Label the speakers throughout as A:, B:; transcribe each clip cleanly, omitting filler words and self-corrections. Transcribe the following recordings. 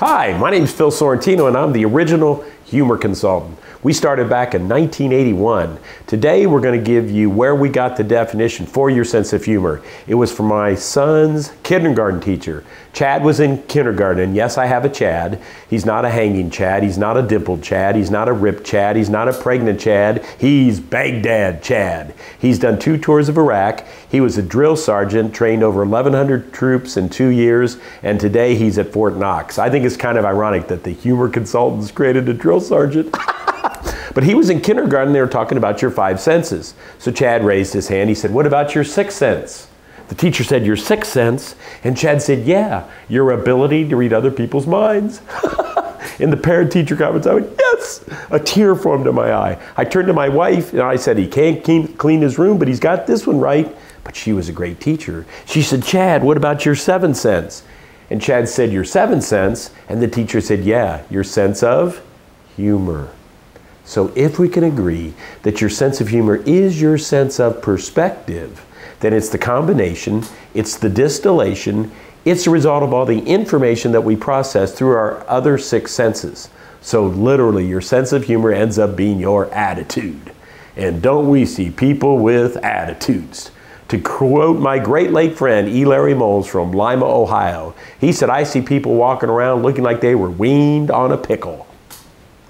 A: Hi, my name is Phil Sorentino and I'm the original humor consultant. We started back in 1981. Today we're going to give you where we got the definition for your sense of humor. It was from my son's kindergarten teacher. Chad was in kindergarten, and yes, I have a Chad. He's not a hanging Chad, he's not a dimpled Chad, he's not a ripped Chad, he's not a pregnant Chad, he's Baghdad Chad. He's done 2 tours of Iraq. He was a drill sergeant, trained over 1,100 troops in 2 years, and today he's at Fort Knox. I think it's kind of ironic that the humor consultants created a drill sergeant. But he was in kindergarten, they were talking about your 5 senses. So Chad raised his hand, he said, "What about your 6th sense?" The teacher said, "Your 6th sense?" And Chad said, "Yeah, your ability to read other people's minds." In the parent-teacher conference, I went, "Yes!" A tear formed in my eye. I turned to my wife and I said, "He can't clean his room, but he's got this one right." But she was a great teacher. She said, "Chad, what about your 7th sense?" And Chad said, "Your 7th sense?" And the teacher said, "Yeah, your sense of humor." So if we can agree that your sense of humor is your sense of perspective, then it's the combination, it's the distillation, it's the result of all the information that we process through our other 6 senses. So literally, your sense of humor ends up being your attitude. And don't we see people with attitudes? To quote my great late friend, E. Larry Moles from Lima, Ohio, he said, "I see people walking around looking like they were weaned on a pickle.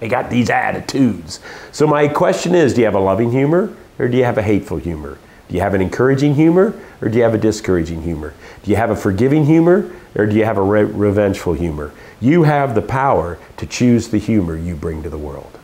A: They got these attitudes." So my question is, do you have a loving humor or do you have a hateful humor? Do you have an encouraging humor or do you have a discouraging humor? Do you have a forgiving humor or do you have a revengeful humor? You have the power to choose the humor you bring to the world.